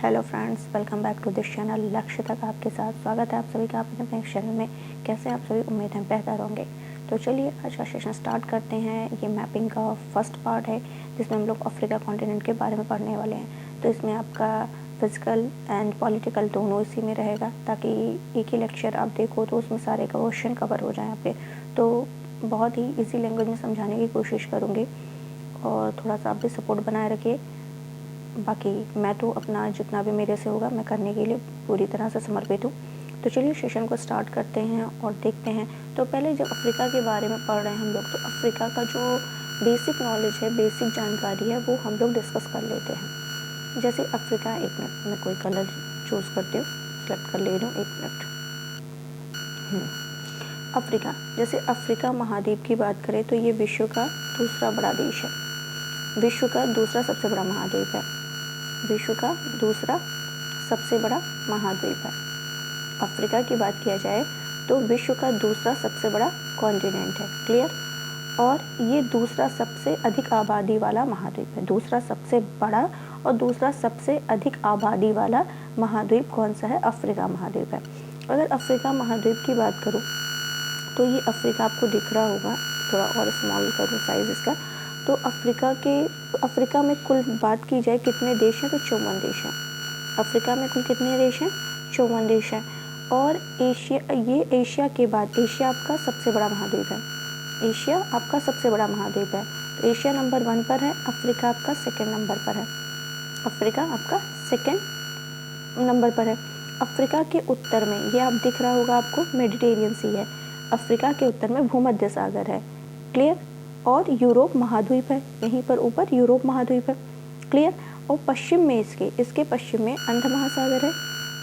Hello friends, welcome back to this channel. लक्ष्य तक आपके साथ स्वागत है आप सभी का अपने अपने चैनल में। कैसे आप सभी, उम्मीद है बेहतर होंगे। तो चलिए आज का सेशन स्टार्ट करते हैं। ये मैपिंग का फर्स्ट पार्ट है जिसमें हम लोग अफ्रीका कॉन्टिनेंट के बारे में पढ़ने वाले हैं। तो इसमें आपका फिजिकल एंड पॉलिटिकल दोनों इसी में रहेगा, ताकि एक ही लेक्चर आप देखो तो उसमें सारे क्वेश्चन कवर हो जाएँ आपके। तो बहुत ही ईजी लैंग्वेज में समझाने की कोशिश करूँगी और थोड़ा सा आप भी सपोर्ट बनाए रखिए। बाकी मैं तो अपना जितना भी मेरे से होगा मैं करने के लिए पूरी तरह से समर्पित हूँ। तो चलिए सेशन को स्टार्ट करते हैं और देखते हैं। तो पहले जब अफ्रीका के बारे में पढ़ रहे हैं हम लोग, तो अफ्रीका का जो बेसिक नॉलेज है, बेसिक जानकारी है, वो हम लोग डिस्कस कर लेते हैं। जैसे अफ्रीका, एक मिनट मैं कोई कलर चूज़ करती हूँ, सेलेक्ट कर ले रही हूँ, एक मिनट। अफ्रीका, जैसे अफ्रीका महाद्वीप की बात करें तो ये विश्व का दूसरा बड़ा देश है। विश्व का दूसरा सबसे बड़ा महाद्वीप है। विश्व का दूसरा सबसे बड़ा महाद्वीप है। अफ्रीका की बात किया जाए तो विश्व का दूसरा सबसे बड़ा कॉन्टिनेंट है। क्लियर। और ये दूसरा सबसे अधिक आबादी वाला महाद्वीप है। दूसरा सबसे बड़ा और दूसरा सबसे अधिक आबादी वाला महाद्वीप कौन सा है? अफ्रीका महाद्वीप है। अगर अफ्रीका महाद्वीप की बात करूँ तो ये अफ्रीका आपको दिख रहा होगा, थोड़ा और स्मॉल करूँ साइज़ इसका। तो अफ्रीका में कुल बात की जाए कितने देश हैं, तो 54 देश हैं। अफ्रीका में कुल कितने देश हैं? 54 देश हैं। और एशिया के बाद एशिया आपका सबसे बड़ा महाद्वीप है। एशिया आपका सबसे बड़ा महाद्वीप है। तो एशिया नंबर 1 पर है, अफ्रीका आपका सेकेंड नंबर पर है। अफ्रीका आपका सेकेंड नंबर पर है। अफ्रीका के उत्तर में ये आप दिख रहा होगा आपको, मेडिटेरियन सी है। अफ्रीका के उत्तर में भूमध्य सागर है। क्लियर। और यूरोप महाद्वीप है, यहीं पर ऊपर यूरोप महाद्वीप है। क्लियर। और पश्चिम में इसके पश्चिम में अंध महासागर है।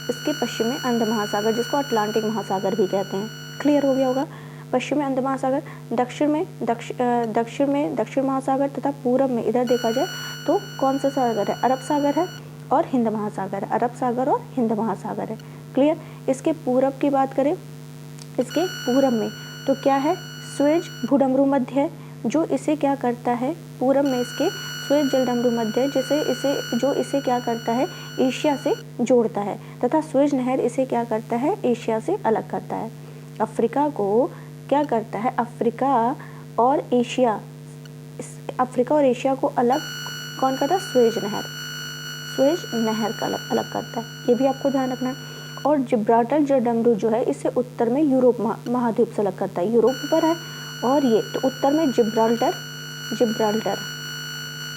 इसके पश्चिम में अंध महासागर, जिसको अटलांटिक महासागर भी कहते हैं। क्लियर हो गया होगा। पश्चिम में अंध महासागर, दक्षिण में दक्षिण महासागर, तथा पूरब में इधर देखा जाए तो कौन सा सागर है? अरब सागर है और हिंद महासागर है। अरब सागर और हिंद महासागर है। क्लियर। इसके पूरब की बात करें, इसके पूरब में तो क्या है? स्वेज भूडमरू मध्य है, जो इसे क्या करता है? पूरब में इसके स्वेज जलडमरू मध्य है, जो इसे क्या करता है? एशिया से जोड़ता है, तथा स्वेज नहर इसे क्या करता है? एशिया से अलग करता है। अफ्रीका को क्या करता है? अफ्रीका और एशिया को अलग कौन करता है? स्वेज नहर का अलग करता है। ये भी आपको ध्यान रखना है। और जिब्राल्टर जलडमरू जो है, इसे उत्तर में यूरोप महाद्वीप से अलग करता है। यूरोप पर है और ये तो उत्तर में जिब्राल्टर,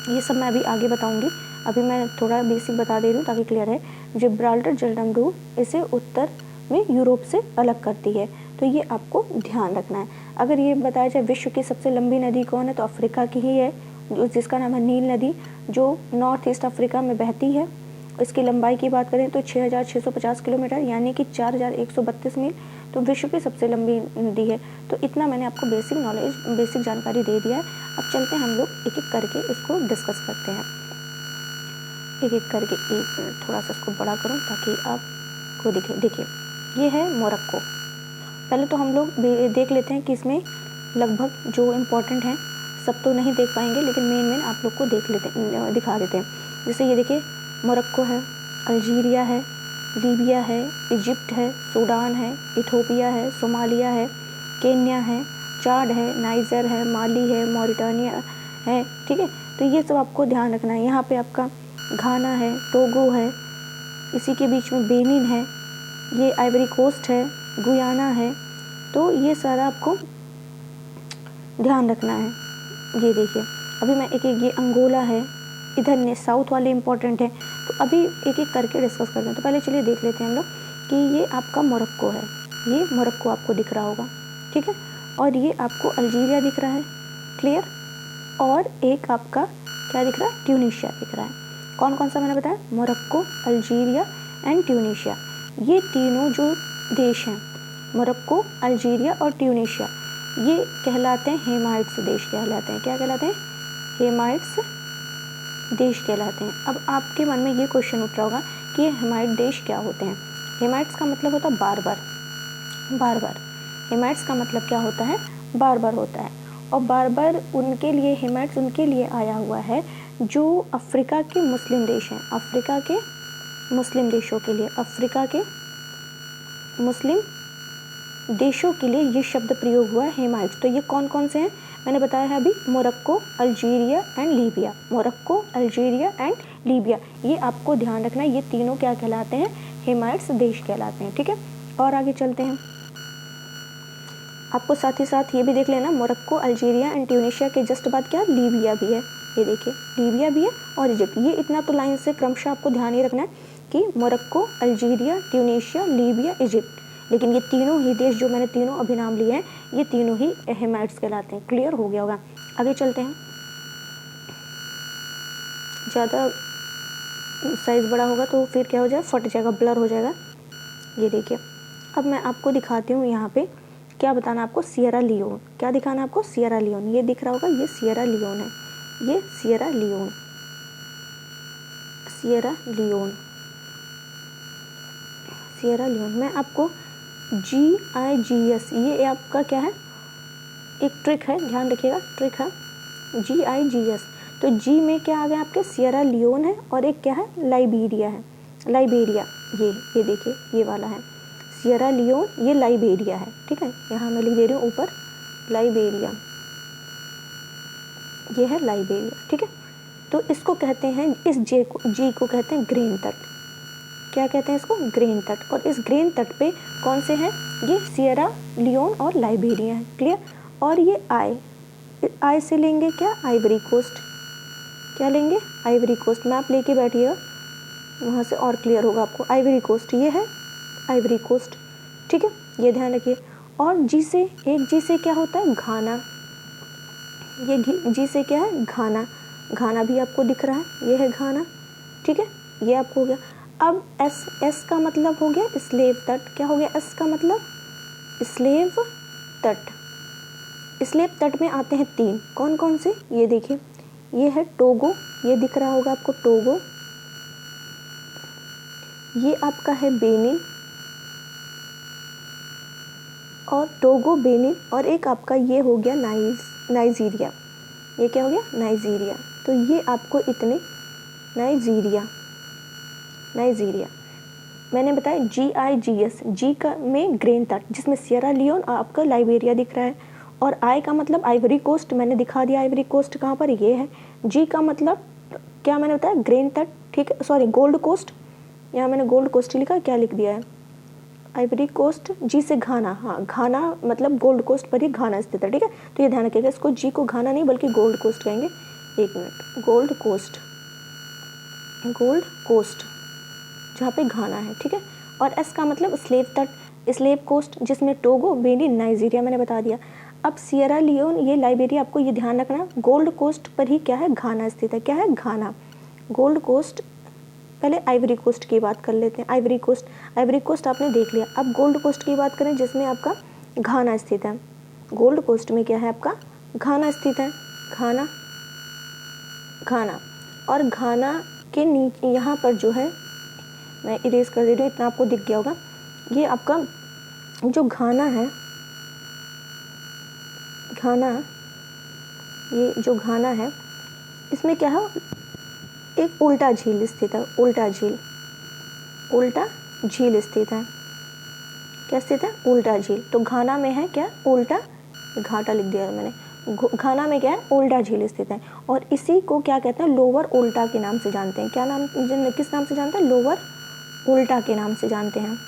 ये सब मैं अभी आगे बताऊंगी। अभी मैं थोड़ा बेसिक बता दे रही हूँ ताकि क्लियर है। जिब्राल्टर जलडमरू इसे उत्तर में यूरोप से अलग करती है, तो ये आपको ध्यान रखना है। अगर ये बताया जाए विश्व की सबसे लंबी नदी कौन है, तो अफ्रीका की ही है, जिसका नाम है नील नदी, जो नॉर्थ ईस्ट अफ्रीका में बहती है। इसकी लंबाई की बात करें तो 6650 किलोमीटर, यानी कि 4132 मील। तो विश्व की सबसे लंबी नदी है। तो इतना मैंने आपको बेसिक जानकारी दे दिया है। अब चलते हैं हम लोग एक एक करके इसको डिस्कस करते हैं। एक एक करके, एक मिनट थोड़ा सा इसको बड़ा करूं ताकि आपको दिखे। देखिए, ये है मोरक्को। पहले तो हम लोग देख लेते हैं कि इसमें लगभग जो इम्पोर्टेंट हैं, सब तो नहीं देख पाएंगे, लेकिन मेन आप लोग को दिखा देते हैं। जैसे ये देखिए, मोरक्को है, अल्जीरिया है, लीबिया है, इजिप्ट है, सूडान है, इथोपिया है, सोमालिया है, केन्या है, चाड है, नाइजर है, माली है, मॉरिटानिया है। ठीक है। तो ये सब आपको ध्यान रखना है। यहाँ पे आपका घाना है, टोगो है, इसी के बीच में बेनिन है, ये आइवरी कोस्ट है, गुयाना है। तो ये सारा आपको ध्यान रखना है। ये देखिए, अभी मैं ये अंगोला है, इधर ने साउथ वाले इंपॉर्टेंट है। तो अभी एक एक करके डिस्कस करते हैं। तो पहले चलिए देख लेते हैं हम लोग कि ये आपका मोरक्को है। ये मोरक्को आपको दिख रहा होगा, ठीक है। और ये आपको अल्जीरिया दिख रहा है। क्लियर। और एक आपका क्या दिख रहा है? ट्यूनीशिया दिख रहा है। कौन कौन सा मैंने बताया? Morocco, Algeria and Tunisia. ये तीनों जो देश हैं, मोरक्को, अल्जीरिया और ट्यूनीशिया, ये कहलाते हैं हेमाइट्स देश कहलाते हैं। क्या कहलाते हैं? हेमाइट्स देश कहलाते हैं। अब आपके मन में ये क्वेश्चन उठ रहा होगा कि ये हेमाइट देश क्या होते हैं? हेमाइट्स का मतलब होता है बारबर। हेमाइट्स का मतलब क्या होता है? बारबर होता है। और बारबर उनके लिए, हेमाइट्स उनके लिए आया हुआ है जो अफ्रीका के मुस्लिम देश हैं। अफ्रीका के मुस्लिम देशों के लिए, अफ्रीका के मुस्लिम देशों के लिए ये शब्द प्रयोग हुआ है हेमाइट्स। तो ये कौन कौन से हैं मैंने बताया है अभी, Morocco, Algeria and Libya. Morocco, Algeria and Libya, ये आपको ध्यान रखना है, ये तीनों क्या कहलाते हैं, हेमाइट्स देश कहलाते हैं। ठीक है, और आगे चलते हैं। आपको साथ ही साथ ये भी देख लेना, मोरक्को, अल्जीरिया एंड ट्यूनीशिया के जस्ट बाद क्या लीबिया भी है। ये देखिए लीबिया भी है और इजिप्ट। ये इतना तो लाइन से क्रमशः आपको ध्यान ही रखना है कि Morocco, Algeria, Tunisia, Libya, Egypt. लेकिन ये तीनों ही देश जो मैंने तीनों अभी नाम लिए हैं, ये तीनों ही हेमाइट्स कहलाते हैं। क्लियर हो गया होगा। आगे चलते हैं। ज़्यादा साइज़ बड़ा होगा तो फिर क्या हो जाएगा, फट जाएगा, ब्लर हो जाएगा। ये देखिए, अब मैं आपको दिखाती हूँ यहाँ पे क्या बताना आपको, सियरा लियोन। क्या दिखाना आपको, सियरा लियोन। ये दिख रहा होगा, ये सियरा लियोन है, ये Sierra Leone, Sierra Leone, Sierra Leone. मैं आपको GIGS, ये आपका क्या है, एक ट्रिक है, ध्यान रखिएगा, ट्रिक है GIGS। तो जी में क्या आ गया आपके, सियरा लियोन है, और एक क्या है, लाइबेरिया है, लाइबेरिया। ये देखिए ये वाला है सियरा लियोन, ये लाइबेरिया है। ठीक है, यहाँ मैं लिख दे रही हूँ ऊपर, लाइबेरिया, ये है लाइबेरिया। ठीक है, तो इसको कहते हैं, इस जी को कहते हैं ग्रीन तट। क्या कहते हैं इसको, ग्रीन तट। और इस ग्रीन तट पे कौन से हैं, ये सियरा लियोन और लाइबेरिया है। क्लियर। और ये आई से लेंगे क्या, आइवरी कोस्ट। क्या लेंगे, आइवरी कोस्ट। मैप लेके बैठिएगा, वहाँ से और क्लियर होगा आपको। आइवरी कोस्ट, ये है आइवरी कोस्ट। ठीक है, ये ध्यान रखिए। और जी से, एक जी से क्या होता है, घाना। ये जी से क्या है, घाना। घाना भी आपको दिख रहा है, ये है घाना। ठीक है, ये आपको हो गया। अब एस का मतलब हो गया स्लेव तट। क्या हो गया, एस का मतलब स्लेव तट। स्लेव तट में आते हैं तीन, कौन कौन से, ये देखिए, ये है टोगो, ये दिख रहा होगा आपको टोगो। ये आपका है बेनिन, और टोगो, बेनिन, और एक आपका ये हो गया नाइजीरिया। ये क्या हो गया, नाइजीरिया। तो ये आपको इतने, नाइजीरिया मैंने बताया GIGS, जी का में ग्रेन तट, जिसमें सियरा लियोन और आपका लाइबेरिया दिख रहा है। और आई का मतलब आइवरी कोस्ट, मैंने दिखा दिया आइवरी कोस्ट कहाँ पर, ये है। जी का मतलब क्या मैंने बताया, ग्रेन तट। ठीक है, सॉरी गोल्ड कोस्ट, यहाँ मैंने गोल्ड कोस्ट लिखा, क्या लिख दिया है, आइवरी कोस्ट। जी से घाना, हाँ घाना मतलब गोल्ड कोस्ट पर ही घाना स्थित है। ठीक है, तो ये ध्यान रखिएगा, इसको जी को घाना नहीं बल्कि गोल्ड कोस्ट कहेंगे। एक मिनट, गोल्ड कोस्ट जहाँ पे घाना है। ठीक है, और एस का मतलब स्लेव तट, स्लेव कोस्ट, जिसमें टोगो, बेनिन, नाइजीरिया मैंने बता दिया। अब सियरा लियोन, ये लाइबेरिया, आपको ये ध्यान रखना, गोल्ड कोस्ट पर ही क्या है, घाना स्थित है। क्या है, घाना, गोल्ड कोस्ट। पहले आइवरी कोस्ट की बात कर लेते हैं। आइवरी कोस्ट आपने देख लिया। अब गोल्ड कोस्ट की बात करें, जिसमें आपका घाना स्थित है। गोल्ड कोस्ट में क्या है आपका, घाना स्थित है। घाना और घाना के नीचे यहाँ पर जो है, मैं इरेज कर दे रही हूँ, इतना आपको दिख गया होगा। ये आपका जो घाना है, ये जो घाना है, इसमें क्या है, एक उल्टा झील स्थित है। उल्टा झील स्थित है। क्या स्थित है, उल्टा झील। तो घाना में है क्या, उल्टा, घाटा लिख दिया मैंने। घाना में क्या है, उल्टा झील स्थित है। और इसी को क्या कहते हैं, लोअर उल्टा के नाम से जानते हैं। क्या नाम, किस नाम से जानते हैं, लोअर उल्टा के नाम से जानते हैं।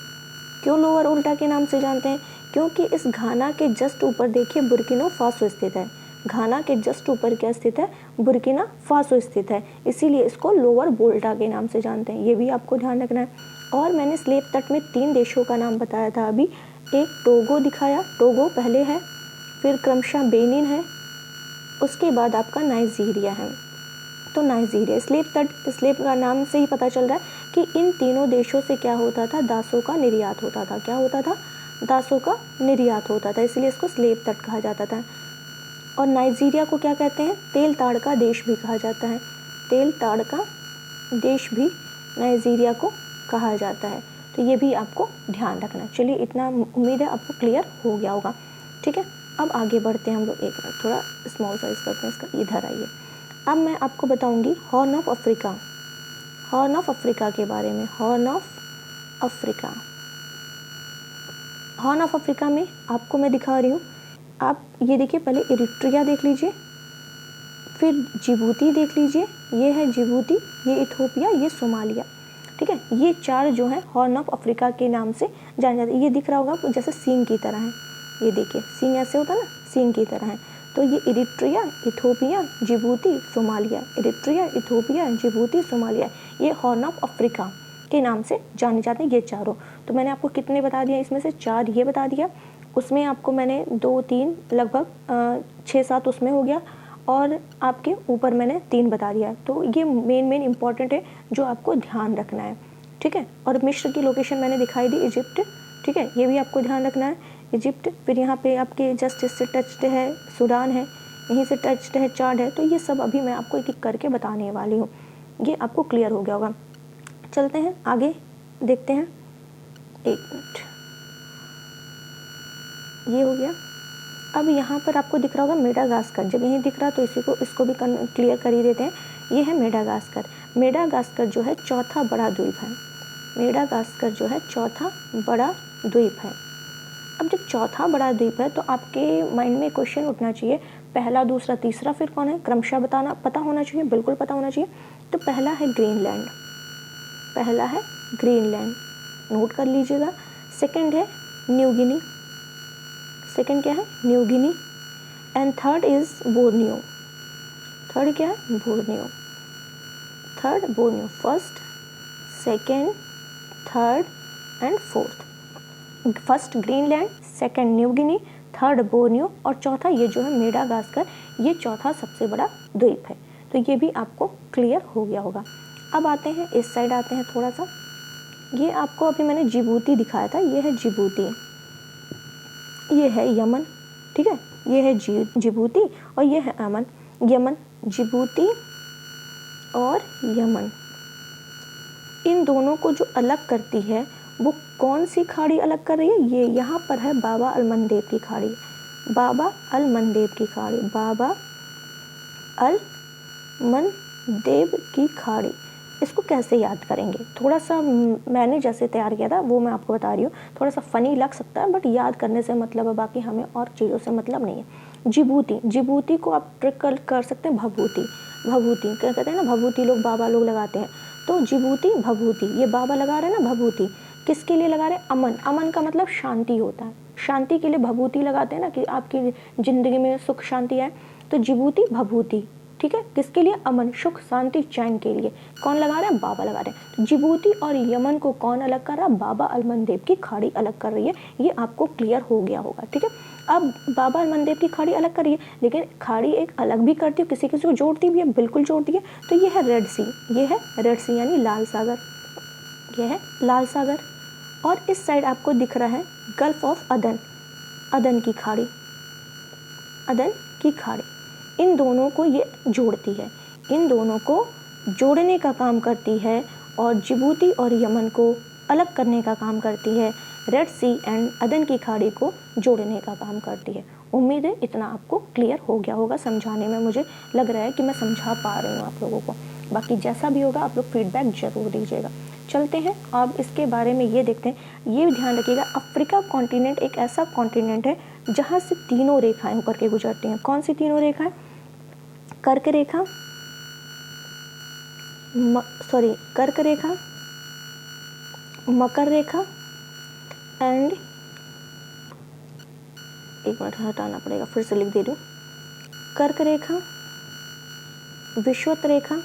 क्यों लोअर उल्टा के नाम से जानते हैं, क्योंकि इस घाना के जस्ट ऊपर देखिए बुर्किना फासो स्थित है। घाना के जस्ट ऊपर क्या स्थित है, बुर्किना फासो स्थित है, इसीलिए इसको लोअर वोल्टा के नाम से जानते हैं। ये भी आपको ध्यान रखना है। और मैंने स्लेव तट में 3 देशों का नाम बताया था अभी। एक टोगो दिखाया, टोगो पहले है, फिर क्रमशः बेनिन है, उसके बाद आपका नाइजीरिया है। तो नाइजीरिया, स्लेव का नाम से ही पता चल रहा है कि इन तीनों देशों से क्या होता था, दासों का निर्यात होता था। क्या होता था, दासों का निर्यात होता था, इसलिए इसको स्लेव तट कहा जाता था। और नाइजीरिया को क्या कहते हैं, तेल ताड़ का देश भी कहा जाता है। तेल ताड़ का देश भी नाइजीरिया को कहा जाता है। तो ये भी आपको ध्यान रखना। चलिए, इतना उम्मीद है आपको क्लियर हो गया होगा। ठीक है, अब आगे बढ़ते हैं हम लोग। एक मिनट, थोड़ा स्मॉल साइज करते हैं इसका, इधर आइए। अब मैं आपको बताऊंगी horn of Africa. Horn of Africa के बारे में। Horn of Africa, horn of Africa में आपको मैं दिखा रही हूँ। आप ये देखिए, पहले इरिट्रिया देख लीजिए, फिर जिबूती देख लीजिए, ये है जिबूती, ये इथोपिया, ये सोमालिया, ठीक है। ये 4 जो है हॉर्न ऑफ अफ्रीका के नाम से जाने जाते हैं। ये दिख रहा होगा आपको जैसे सींग की तरह है, ये देखिए सींग ऐसे होता है ना, सींग की तरह है। तो ये Eritrea, Ethiopia, Djibouti, Somalia, Eritrea, Ethiopia, Djibouti, Somalia, ये हॉर्न ऑफ अफ्रीका के नाम से जाने जाते हैं ये चारों। तो मैंने आपको कितने बता दिया, इसमें से 4 ये बता दिया, उसमें आपको मैंने 2-3 लगभग 6-7 उसमें हो गया, और आपके ऊपर मैंने 3 बता दिया। तो ये मेन इम्पॉर्टेंट है जो आपको ध्यान रखना है, ठीक है। और मिस्र की लोकेशन मैंने दिखाई दी, इजिप्ट, ठीक है, ये भी आपको ध्यान रखना है, इजिप्ट। फिर यहाँ पे आपके जस्ट इससे टच्ड है सूडान है, यहीं से टच्ड है चाड है। तो ये सब अभी मैं आपको एक एक करके बताने वाली हूँ, ये आपको क्लियर हो गया होगा। चलते हैं आगे, देखते हैं। 1 मिनट, ये हो गया। अब यहाँ पर आपको दिख रहा होगा मेडागास्कर, जब यहीं दिख रहा तो इसको भी क्लियर कर ही देते हैं। ये है मेडागास्कर। मेडागास्कर जो है चौथा बड़ा द्वीप है। मेडागास्कर जो है चौथा बड़ा द्वीप है। अब जब चौथा बड़ा द्वीप है तो आपके माइंड में क्वेश्चन उठना चाहिए, पहला, दूसरा, तीसरा फिर कौन है, क्रमशः पता होना चाहिए, बिल्कुल पता होना चाहिए। तो पहला है ग्रीनलैंड, पहला है ग्रीनलैंड, नोट कर लीजिएगा। सेकंड है न्यू गिनी, सेकंड क्या है, New Guinea. And third is Borneo, third क्या है, Borneo, third Borneo. First, second, third and fourth. First Greenland, second New Guinea, third Borneo और चौथा ये जो है मेडागास्कर, ये चौथा सबसे बड़ा द्वीप है। तो ये भी आपको क्लियर हो गया होगा। अब आते हैं इस साइड, आते हैं थोड़ा सा। ये आपको अभी मैंने जिबूती दिखाया था, ये है जिबूती, ये है यमन, ठीक है, ये है जिबूती और ये है यमन। जिबूती और यमन, इन दोनों को जो अलग करती है वो कौन सी खाड़ी अलग कर रही है, ये यहाँ पर है बाबा अल मंदेब की खाड़ी, बाबा अल मंदेब की खाड़ी, बाबा अल मंदेब की खाड़ी। इसको कैसे याद करेंगे, थोड़ा सा मैंने जैसे तैयार किया था वो मैं आपको बता रही हूँ। थोड़ा सा फनी लग सकता है बट याद करने से मतलब है, बाकी हमें और चीज़ों से मतलब नहीं है। जिबूती, जिबूती को आप ट्रिक कर सकते हैं भभूति, भभूति क्या कहते हैं ना, भभूति लोग बाबा लोग लगाते हैं। तो जिबूती भभूति, ये बाबा लगा रहे हैं ना भभूति, किसके लिए लगा रहे हैं, अमन, अमन का मतलब शांति होता है, शांति के लिए भभूति लगाते हैं ना, कि आपकी ज़िंदगी में सुख शांति आए। तो जिबूती भभूति, ठीक है, किसके लिए, अमन, सुख, शांति, चैन के लिए। कौन लगा रहा है, बाबा लगा रहे हैं। तो जिबूती और यमन को कौन अलग कर रहा है, बाबा अल मंदेब की खाड़ी अलग कर रही है। ये आपको क्लियर हो गया होगा, ठीक है। अब बाबा अल मंदेब की खाड़ी अलग कर रही है, लेकिन खाड़ी एक अलग भी करती है, किसी किसी को जोड़ती भी है, बिल्कुल जोड़ती है। तो ये है रेड सी, ये है रेड सी यानी लाल सागर, ये है लाल सागर। और इस साइड आपको दिख रहा है गल्फ ऑफ अदन, अदन की खाड़ी, अदन की खाड़ी। इन दोनों को ये जोड़ती है, इन दोनों को जोड़ने का काम करती है, और जिबूती और यमन को अलग करने का काम करती है, रेड सी एंड अदन की खाड़ी को जोड़ने का काम करती है। उम्मीद है इतना आपको क्लियर हो गया होगा, समझाने में मुझे लग रहा है कि मैं समझा पा रही हूँ आप लोगों को। बाकी जैसा भी होगा आप लोग फीडबैक ज़रूर दीजिएगा। चलते हैं अब इसके बारे में ये देखते हैं। ये ध्यान रखिएगा, अफ्रीका कॉन्टिनेंट एक ऐसा कॉन्टिनेंट है जहाँ से तीनों रेखाएं होकर के गुजरती हैं। कौन सी तीनों रेखाएं, कर्क रेखा, कर्क रेखा, मकर रेखा एंड, एक मिनट हटाना पड़ेगा, फिर से लिख दे रही हूँ, कर्क रेखा, विषुवत रेखा,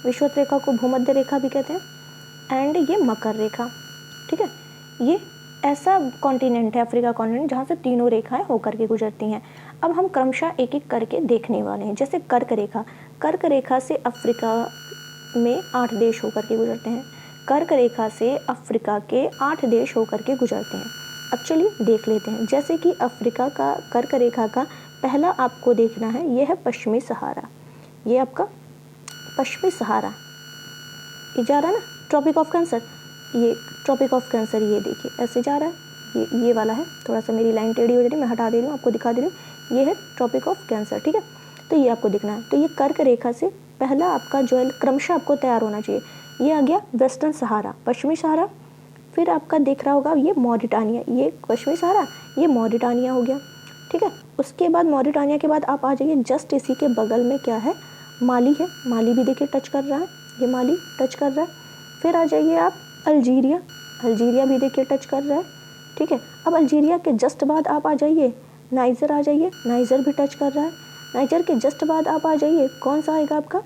विषुवत रेखा को भूमध्य रेखा भी कहते हैं, एंड ये मकर रेखा, ठीक है। ये ऐसा कॉन्टिनेंट है अफ्रीका कॉन्टिनेंट जहाँ से तीनों रेखाएं होकर के गुजरती हैं। अब हम क्रमशः एक एक करके देखने वाले हैं। जैसे कर्क रेखा, कर्क रेखा से अफ्रीका में 8 देश होकर के गुजरते हैं, कर्क रेखा से अफ्रीका के 8 देश होकर के गुजरते हैं। अब चलिए देख लेते हैं। जैसे कि अफ्रीका का कर्क रेखा का पहला आपको देखना है, ये है पश्चिमी सहारा, ये आपका पश्चिमी सहारा, ये जा रहा है ना ट्रॉपिक ऑफ कैंसर, ये ट्रॉपिक ऑफ कैंसर, ये देखिए ऐसे जा रहा है, ये वाला है। थोड़ा सा मेरी लाइन टेढ़ी हो जा रही है, मैं हटा दे रही हूँ, आपको दिखा दे रही हूँ। ये है ट्रॉपिक ऑफ कैंसर, ठीक है। तो ये आपको दिखना है। तो ये कर्क रेखा से पहला आपका जो है क्रमशः आपको तैयार होना चाहिए। ये आ गया वेस्टर्न सहारा, पश्चिमी सहारा। फिर आपका देख रहा होगा ये मॉरिटानिया, ये पश्चिमी सहारा, ये मॉरिटानिया हो गया, ठीक है। उसके बाद मॉरिटानिया के बाद आप आ जाइए, जस्ट इसी के बगल में क्या है, माली है। माली भी देखिए टच कर रहा है, ये माली टच कर रहा है। फिर आ जाइए आप अल्जीरिया, अल्जीरिया भी देखिए टच कर रहा है, ठीक है। अब अल्जीरिया के जस्ट बाद आप आ जाइए नाइजर, आ जाइए, नाइजर भी टच कर रहा है। नाइजर के जस्ट बाद आप आ जाइए, कौन सा आएगा आपका,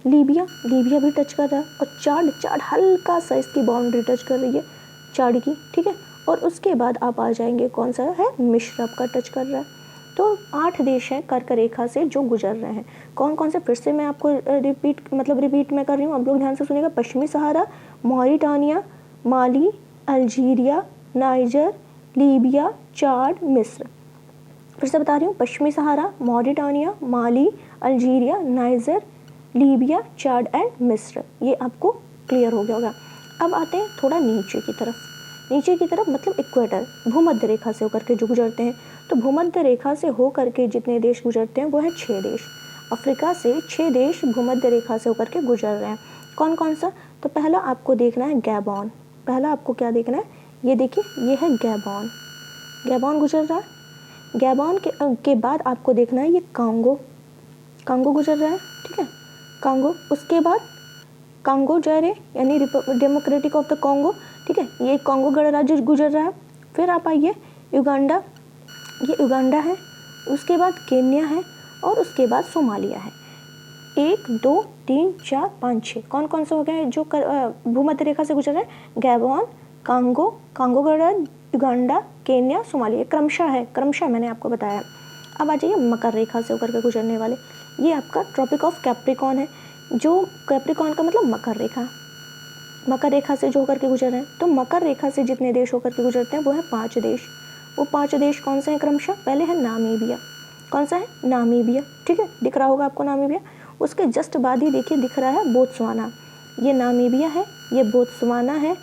लीबिया, लीबिया भी टच कर रहा है। और चाड, चाड हल्का सा इसकी बाउंड्री टच कर रही है चाड की, ठीक है। और उसके बाद आप आ जाएंगे, कौन सा है, मिस्र आपका टच कर रहा है। तो 8 देश हैं कर्क रेखा से जो गुजर रहे हैं। कौन कौन से, फिर से मैं आपको रिपीट मैं कर रही हूँ, आप लोग ध्यान से सुनिएगा। पश्चिमी Sahara, Mauritania, Mali, Algeria, Niger, Libya, Chad, मिस्र। फिर से बता रही हूँ, पश्चिमी Sahara, Mauritania, Mali, Algeria, Niger, Libya, Chad and मिस्र। ये आपको क्लियर हो गया होगा। अब आते हैं थोड़ा नीचे की तरफ, नीचे की तरफ मतलब इक्वेटर, भूमध्य रेखा से होकर के जो गुजरते हैं। तो भूमध्य रेखा से होकर के जितने देश गुजरते हैं वो हैं 6 देश। अफ्रीका से 6 देश भूमध्य रेखा से होकर के गुजर रहे हैं। कौन कौन सा, तो पहला आपको देखना है गैबॉन। पहला आपको क्या देखना है, ये देखिए, ये है गैबॉन, गैबॉन गुजर रहा है। गैबॉन के बाद आपको देखना है ये कांगो, कांगो गुजर रहा है, ठीक है, कांगो। उसके बाद कांगो जारे यानी डेमोक्रेटिक ऑफ द कांगो, ठीक है, ये कांगो गणराज्य गुजर रहा है। फिर आप आइए युगांडा, ये युगांडा है। उसके बाद केन्या है और उसके बाद सोमालिया है। 1 2 3 4 5 6 कौन कौन से हो गए जो भूमध्य रेखा से गुजर रहे हैं, गैबॉन, कांगो, कांगो गणराज्य, युगांडा, केन्या, सोमालिया, क्रमशः है, क्रमशः मैंने आपको बताया। अब आ जाइए मकर रेखा से होकर के गुजरने वाले, ये आपका ट्रॉपिक ऑफ कैप्रिकॉन है। जो कैप्रिकॉन का मतलब मकर रेखा, मकर रेखा से जो होकर के गुजर रहे हैं। तो मकर रेखा से जितने देश होकर के गुजरते हैं वो है 5 देश। वो 5 देश कौन से हैं क्रमशः, पहले है नामीबिया, कौन सा है, नामीबिया, ठीक है, दिख रहा होगा आपको नामीबिया। उसके जस्ट बाद ही देखिए दिख रहा है बोत्सवाना, ये नामीबिया है, ये बोत्सवाना है।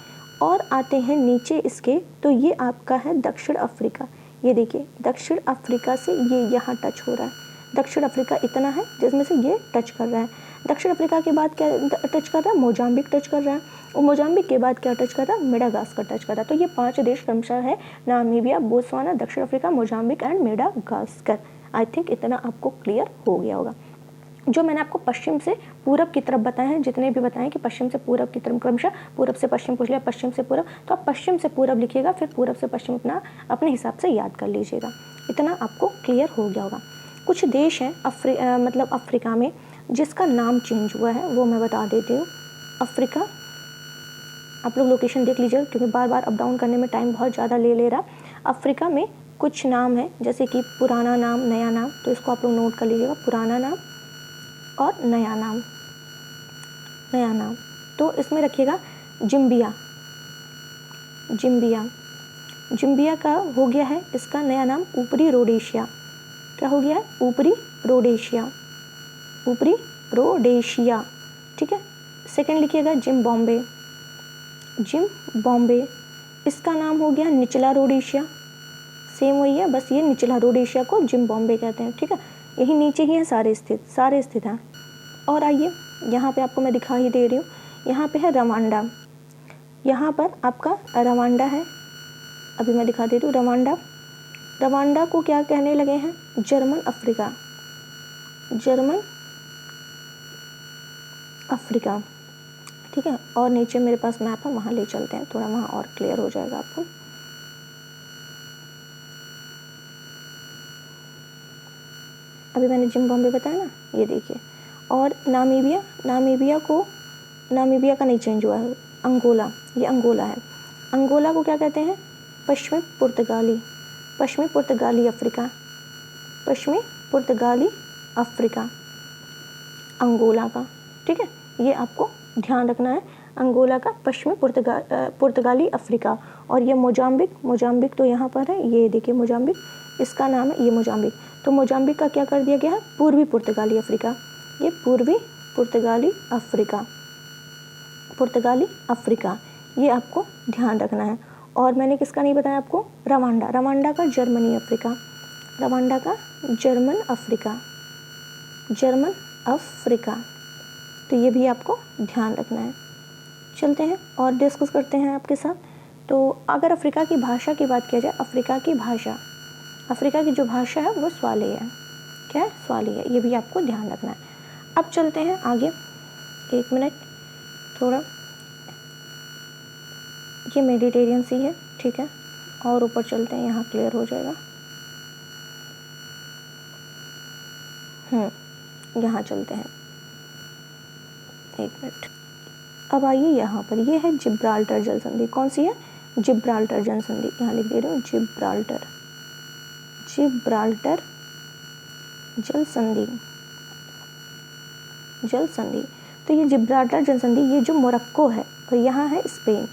और आते हैं नीचे इसके, तो ये आपका है दक्षिण अफ्रीका। ये देखिए दक्षिण अफ्रीका से ये यहाँ टच हो रहा है, दक्षिण अफ्रीका इतना है जिसमें से ये टच कर रहा है। दक्षिण अफ्रीका के बाद क्या टच कर रहा है, मोजाम्बिक टच कर रहा है। और मोजाम्बिक के बाद क्या टच कर रहा है, मेडागास्कर टच कर रहा है। तो ये 5 देश क्रमशः है, नामीबिया, बोत्सवाना, दक्षिण Africa, Mozambique and Madagascar. I think इतना आपको क्लियर हो गया होगा। जो मैंने आपको पश्चिम से पूरब की तरफ बताए हैं, जितने भी बताएं कि पश्चिम से पूरब की तरफ, क्रमशः पूरब से पश्चिम पूछ लिया, पश्चिम से पूरब, तो आप पश्चिम से पूरब लिखिएगा, फिर पूरब से पश्चिम अपने हिसाब से याद कर लीजिएगा। इतना आपको क्लियर हो गया होगा। कुछ देश हैं मतलब अफ्रीका में जिसका नाम चेंज हुआ है, वो मैं बता देती हूँ। अफ्रीका, आप लोग लोकेशन देख लीजिएगा क्योंकि बार बार अप डाउन करने में टाइम बहुत ज़्यादा ले रहा। अफ्रीका में कुछ नाम है जैसे कि पुराना नाम, नया नाम, तो इसको आप लोग नोट कर लीजिएगा, पुराना नाम और नया नाम, नया नाम। तो इसमें रखिएगा जिम्बिया, जिम्बिया, जिम्बिया का हो गया है इसका नया नाम ऊपरी रोडेशिया। क्या हो गया है, ऊपरी रोडेशिया, ऊपरी रोडेशिया, ठीक है। सेकंड लिखिएगा जिम्बाब्वे, जिम्बाब्वे, इसका नाम हो गया निचला रोडेशिया, सेम वही है, बस ये निचला रोडेशिया को जिम्बाब्वे कहते हैं, ठीक है। यही नीचे ही है सारे स्थित हैं। और आइए यहाँ पे आपको मैं दिखा ही दे रही हूँ, यहाँ पे है रवांडा, यहाँ पर आपका रवांडा है, अभी मैं दिखा दे रही हूँ रवांडा। रवांडा को क्या कहने लगे हैं, जर्मन अफ्रीका, जर्मन अफ्रीका, ठीक है। और नीचे मेरे पास मैप है, वहाँ ले चलते हैं, थोड़ा वहाँ और क्लियर हो जाएगा आपको। अभी मैंने जिम्बाब्वे बताया ना, ये देखिए। और नामीबिया, नामीबिया का नहीं चेंज हुआ है, अंगोला, ये अंगोला है। अंगोला को क्या कहते हैं, पश्चिमी पुर्तगाली, पश्चिमी पुर्तगाली अफ्रीका, पश्चिमी पुर्तगाली अफ्रीका, अंगोला का, ठीक है। ये आपको ध्यान रखना है, अंगोला का पश्चिमी पुर्तगाली अफ्रीका। और ये मोजाम्बिक तो यहाँ पर है, ये देखिए मोजाम्बिक, इसका नाम है ये मोजाम्बिक। तो मोजाम्बिक का क्या कर दिया गया है, पूर्वी पुर्तगाली अफ्रीका, ये पूर्वी पुर्तगाली अफ्रीका, पुर्तगाली अफ्रीका, ये आपको ध्यान रखना है। और मैंने किसका नहीं बताया आपको, रवांडा, रवांडा का जर्मनी अफ्रीका, रवांडा का जर्मन अफ्रीका, जर्मन अफ्रीका, तो ये भी आपको ध्यान रखना है। चलते हैं और डिस्कस करते हैं आपके साथ। तो अगर अफ्रीका की भाषा की बात किया जाए, अफ्रीका की जो भाषा है वो स्वाली है। क्या है? स्वाली है। ये भी आपको ध्यान रखना है। अब चलते हैं आगे, 1 मिनट, थोड़ा ये मेडिटेरियन सी है, ठीक है, और ऊपर चलते हैं, यहाँ क्लियर हो जाएगा। यहाँ चलते हैं, 1 मिनट। अब आइए यहाँ पर, ये है जिब्राल्टर जल संधि। कौन सी है? जिब्राल्टर जल संधि। यहाँ लिख दे रही हूँ, जिब्राल्टर जल संधि। तो ये जिब्राल्टर जल संधि, ये जो मोरक्को है और यहाँ है स्पेन,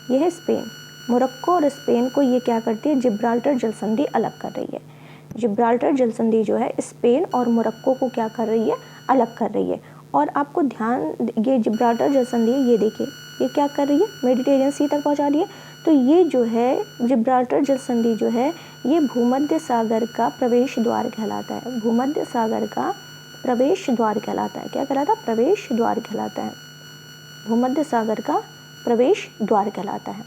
ये है स्पेन। मोरक्को और स्पेन को ये क्या करती है? जिब्राल्टर जल संधि अलग कर रही है। जिब्राल्टर जल संधि जो है स्पेन और मोरक्को को क्या कर रही है? अलग कर रही है। और आपको ध्यान, ये जिब्राल्टर जल संधि, ये देखिए ये क्या कर रही है? मेडिटेरियन सी तक पहुंचा रही है। तो ये जो है जिब्राल्टर जल संधि जो है, ये भूमध्य सागर का प्रवेश द्वार कहलाता है। भूमध्य सागर का प्रवेश द्वार कहलाता है। क्या कहलाता है? प्रवेश द्वार कहलाता है। भूमध्य सागर का प्रवेश द्वार कहलाता है।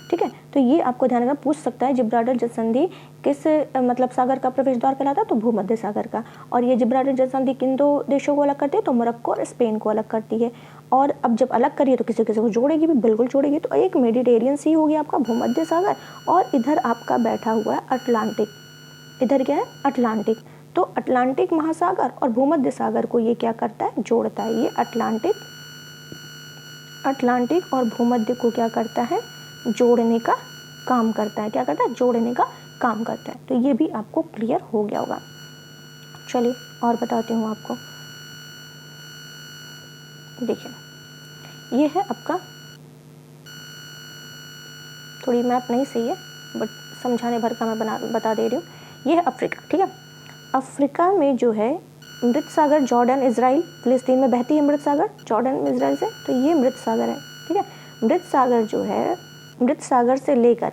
ठीक है, तो ये आपको ध्यान रखना, पूछ सकता है जिब्राल्टर जल संधि किस मतलब सागर का प्रवेश द्वार कहलाता है? तो भूमध्य सागर का। और ये जिब्राल्टर जल संधि किन दो देशों को अलग करती है? तो मोरक्को और स्पेन को अलग करती है। और अब जब अलग करिए तो किसी किसी को जोड़ेगी भी, बिल्कुल जोड़ेगी। तो एक मेडिटेरियन सी हो गया आपका भूमध्य सागर, और इधर आपका बैठा हुआ है अटलांटिक। इधर क्या है? अटलांटिक। तो अटलांटिक महासागर और भूमध्य सागर को ये क्या करता है? जोड़ता है। ये अटलांटिक और भूमध्य को क्या करता है? जोड़ने का काम करता है। क्या करता है? जोड़ने का काम करता है। तो ये भी आपको क्लियर हो गया होगा। चलिए और बताती हूँ आपको। देखिए, ये है आपका, थोड़ी मैप नहीं सही है बट समझाने भर का मैं बता दे रही हूँ। ये है अफ्रीका। ठीक है, अफ्रीका में जो है मृत सागर, जॉर्डन, इजराइल, फिलिस्तीन में बहती है मृत सागर, जॉर्डन इजराइल से। तो ये मृत सागर है। ठीक है, मृत सागर जो है, मृत सागर से लेकर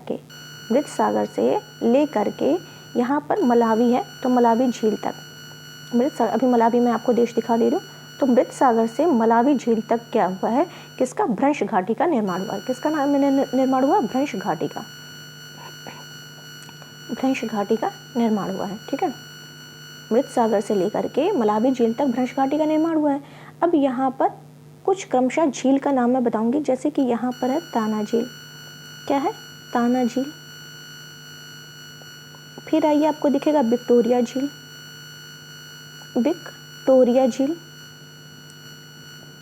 के यहाँ पर मलावी है, तो मलावी झील तक मृत सागर, अभी मलावी में आपको देश दिखा दे रही हूँ। तो मृत सागर से मलावी झील तक क्या हुआ है? किसका? भ्रंश घाटी का निर्माण हुआ है। किसका नाम निर्माण हुआ? भ्रंश घाटी का निर्माण हुआ है। ठीक है, मृत सागर से लेकर के मलावी झील तक भ्रंश घाटी का निर्माण हुआ है। अब यहाँ पर कुछ क्रमशः झील का नाम मैं बताऊंगी, जैसे कि यहाँ पर है ताना झील। क्या है? ताना झील। फिर आइए आपको दिखेगा विक्टोरिया झील।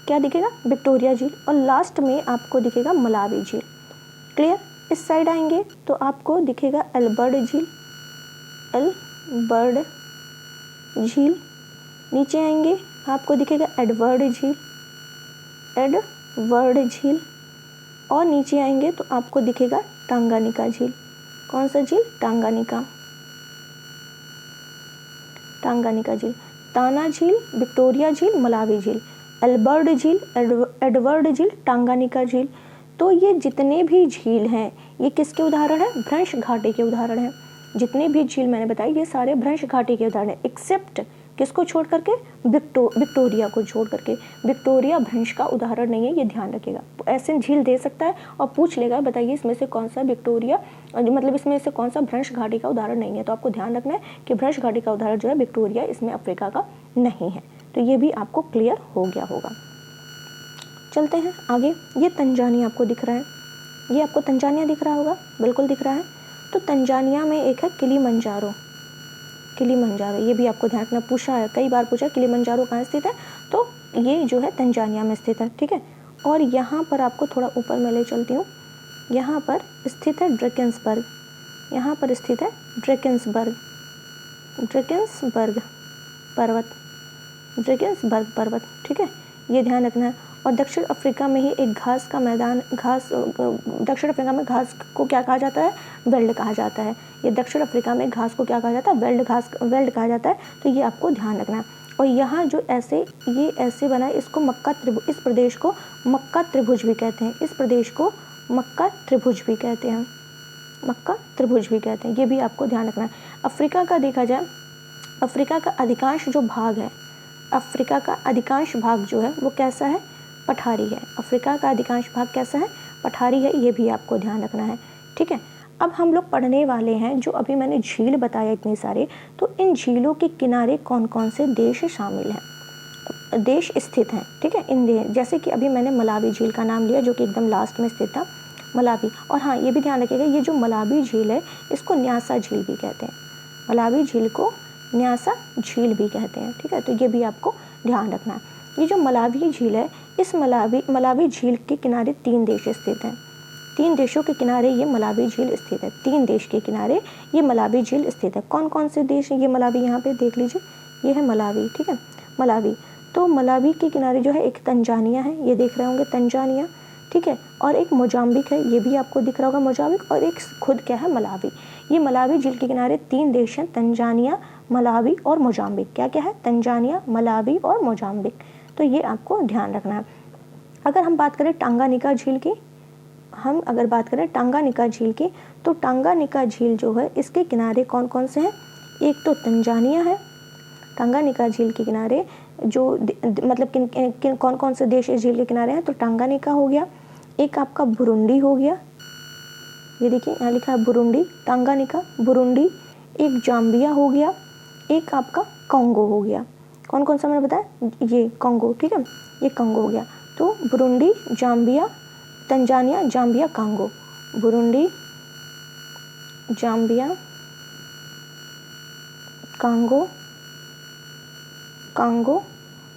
क्या दिखेगा? विक्टोरिया झील। और लास्ट में आपको दिखेगा मलावी झील। क्लियर? इस साइड आएंगे तो आपको दिखेगा एल्बर्ट झील। नीचे आएंगे आपको दिखेगा एडवर्ड झील। और नीचे आएंगे तो आपको दिखेगा टांगानिका झील। कौन सा झील? टांगानिका झील। ताना झील, विक्टोरिया झील, मलावी झील, एल्बर्ट झील, एडवर्ड झील, टांगानिका झील। तो ये जितने भी झील हैं, ये किसके उदाहरण है? भ्रंश घाटी के उदाहरण हैं। जितने भी झील मैंने बताई ये सारे भ्रंश घाटी के उदाहरण हैं, एक्सेप्ट किसको छोड़ करके? विक्टोरिया को छोड़ करके। विक्टोरिया भ्रंश का उदाहरण नहीं है, ये ध्यान रखिएगा। ऐसे झील दे सकता है और पूछ लेगा, बताइए इसमें से कौन सा विक्टोरिया, मतलब इसमें से कौन सा भ्रंश घाटी का उदाहरण नहीं है। तो आपको ध्यान रखना है कि भ्रंश घाटी का उदाहरण जो है विक्टोरिया, इसमें अफ्रीका का नहीं है। तो ये भी आपको क्लियर हो गया होगा। चलते हैं आगे। ये तंजानिया आपको दिख रहा है, ये आपको तंजानिया दिख रहा होगा, बिल्कुल दिख रहा है। तो तंजानिया में एक है किलिमंजारो। ये भी आपको ध्यान रखना, पूछा है, कई बार पूछा किलिमंजारो कहाँ स्थित है, तो ये जो है तंजानिया में स्थित है। ठीक है, और यहाँ पर आपको थोड़ा ऊपर मैं ले चलती हूँ। यहाँ पर स्थित है ड्रैकेंसबर्ग पर्वत। ठीक है, ये ध्यान रखना है। और दक्षिण अफ्रीका में ही एक दक्षिण अफ्रीका में घास को क्या कहा जाता है? वेल्ड कहा जाता है। ये दक्षिण अफ्रीका में घास को क्या कहा जाता है? वेल्ड कहा जाता है। तो ये आपको ध्यान रखना है। और यहाँ जो ये ऐसे बना है, इसको इस प्रदेश को मक्का त्रिभुज भी कहते हैं। मक्का त्रिभुज भी कहते हैं। ये भी आपको ध्यान रखना है। अफ्रीका का देखा जाए, अफ्रीका का अधिकांश जो भाग है, अफ्रीका का अधिकांश भाग जो है वो कैसा है, पठारी है। अफ्रीका का अधिकांश भाग कैसा है, पठारी है, ये भी आपको ध्यान रखना है। ठीक है, अब हम लोग पढ़ने वाले हैं जो अभी मैंने झील बताया इतने सारे, तो इन झीलों के किनारे कौन कौन से देश शामिल हैं, देश स्थित हैं। ठीक है, इन जैसे कि अभी मैंने मलावी झील का नाम लिया जो कि एकदम लास्ट में स्थित था, मलावी। और हाँ, ये भी ध्यान रखिएगा, ये जो मलावी झील है इसको न्यासा झील भी कहते हैं, मलावी झील को न्यासा झील भी कहते हैं। ठीक है, तो ये भी आपको ध्यान रखना है। ये जो मलावी झील है, इस मलावी झील के किनारे 3 देश स्थित हैं। 3 देशों के किनारे ये मलावी झील स्थित है। 3 देश के किनारे ये मलावी झील स्थित है। कौन कौन से देश हैं ये मलावी, यहाँ पे देख लीजिए, ये है मलावी। ठीक है, मलावी। तो मलावी के किनारे जो है एक तंजानिया है, ये देख रहे होंगे तंजानिया। ठीक है, और एक मोजाम्बिक है, ये भी आपको दिख रहा होगा मोजाम्बिक, और एक खुद क्या है, मलावी। ये मलावी झील के किनारे 3 देश हैं, तंजानिया, मलावी और मोजाम्बिक। क्या क्या है, तंजानिया, मलावी और मोजाम्बिक। तो ये आपको ध्यान रखना है। अगर हम बात करें टांगानिका झील की, टांगानिका झील की, तो टांगानिका झील जो है इसके किनारे कौन कौन से हैं, एक तो तंजानिया है। टांगानिका झील के किनारे जो मतलब किन कौन कौन से देश इस झील के किनारे हैं, तो टांगानिका हो गया, एक आपका बुरुंडी हो गया, ये देखिए यहाँ लिखा है बुरुंडी, टांगानिका, बुरुंडी, एक जाम्बिया हो गया, एक आपका कांगो हो गया। कौन कौन सा मैंने बताया, ये कांगो। ठीक है, ये कांगो हो गया। तो Burundi, Zambia, Tanzania, Zambia, Congo, Burundi, Zambia, Congo,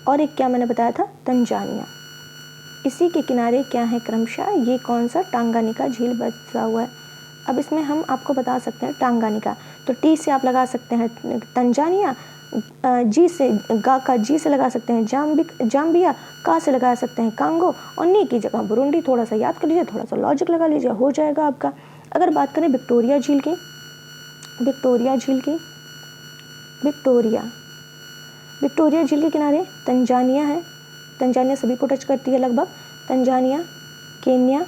और एक क्या मैंने बताया था, तंजानिया। इसी के किनारे क्या है क्रमशः, ये कौन सा, टांगानिका झील बसा हुआ है। अब इसमें हम आपको बता सकते हैं टांगानिका, तो टी से आप लगा सकते हैं तंजानिया, जी से जी से लगा सकते हैं जाम्बिया, का से लगा सकते हैं कांगो, और नी की जगह बुरुंडी। थोड़ा सा याद कर लीजिए, थोड़ा सा लॉजिक लगा लीजिए, हो जाएगा आपका। अगर बात करें विक्टोरिया झील की, विक्टोरिया झील के किनारे तंजानिया है, तंजानिया सभी को टच करती है लगभग, तंजानिया, केन्या।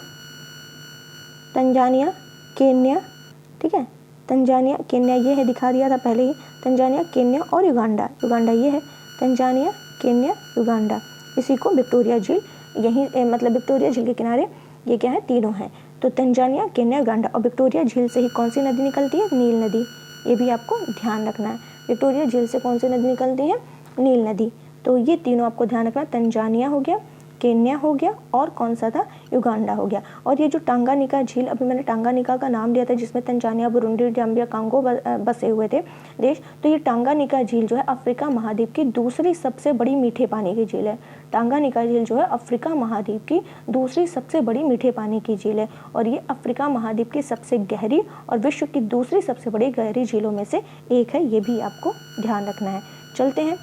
ठीक है, तंजानिया, केन्या ये है, दिखा दिया था पहले ही, तंजानिया, केन्या और युगांडा ये है, तंजानिया, केन्या, युगांडा। इसी को विक्टोरिया झील, यही मतलब विक्टोरिया झील के किनारे ये क्या है, तीनों हैं। तो तंजानिया, केन्या, युगांडा। और विक्टोरिया झील से ही कौन सी नदी निकलती है, नील नदी। ये भी आपको ध्यान रखना है, विक्टोरिया झील से कौन सी नदी निकलती है, नील नदी। तो ये तीनों आपको ध्यान रखना, तंजानिया हो गया, केन्या हो गया, और कौन सा था, युगांडा हो गया। और ये जो टांगानिका झील, अभी मैंने टांगानिका का नाम लिया था जिसमें तंजानिया, बुरुंडी, जाम्बिया, कांगो बसे हुए थे देश। तो ये टांगानिका झील जो है अफ्रीका महाद्वीप की दूसरी सबसे बड़ी मीठे पानी की झील है। टांगानिका झील जो है अफ्रीका महाद्वीप की दूसरी सबसे बड़ी मीठे पानी की झील है, और ये अफ्रीका महाद्वीप की सबसे गहरी और विश्व की दूसरी सबसे बड़ी गहरी झीलों में से एक है। ये भी आपको ध्यान रखना है। चलते हैं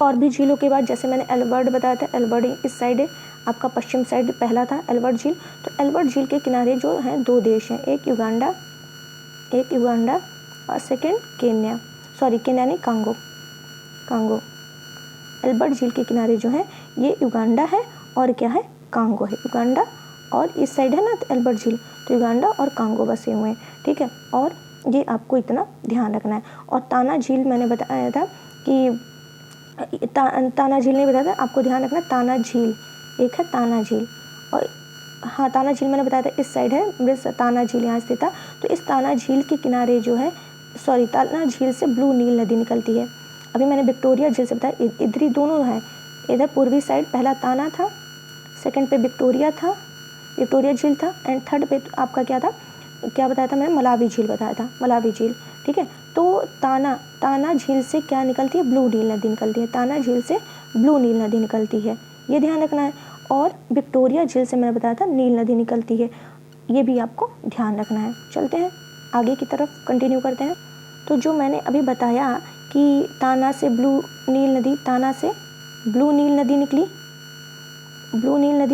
और भी झीलों के बाद, जैसे मैंने एल्बर्ट बताया था, एल्बर्ट इस साइड है, आपका पश्चिम साइड पहला था एल्बर्ट झील। तो एल्बर्ट झील के किनारे जो हैं 2 देश हैं, एक युगांडा और सेकंड केन्या, केन्या नहीं, कांगो। एल्बर्ट झील के किनारे जो है ये युगांडा है और क्या है, कांगो है। युगांडा और इस साइड है ना एल्बर्ट झील, तो युगांडा और कांगो बसे हुए हैं। ठीक है, और ये आपको इतना ध्यान रखना है। और ताना झील मैंने बताया था कि ताना झील नहीं बताया था, आपको ध्यान रखना, ताना झील एक है, ताना झील। और हाँ, ताना झील मैंने बताया था इस साइड है, ताना झील यहाँ स्थित था। तो इस ताना झील के किनारे जो है, ताना झील से ब्लू नील नदी निकलती है। अभी मैंने विक्टोरिया झील से बताया, इधर ही दोनों है, इधर पूर्वी साइड पहला ताना था, सेकंड पे विक्टोरिया झील था, एंड थर्ड पे आपका क्या था, क्या बताया था मैंने, मलावी झील बताया था, मलावी झील। ठीक है, तो ताना झील से क्या निकलती है, ब्लू नील नदी निकलती है। ताना झील से ब्लू नील नदी निकलती है, ये ध्यान रखना है। और विक्टोरिया झील से मैंने बताया था नील नदी निकलती है, ये भी आपको ध्यान रखना है। चलते हैं आगे की तरफ, कंटिन्यू करते हैं। तो जो मैंने अभी बताया कि ताना से ब्लू नील नदी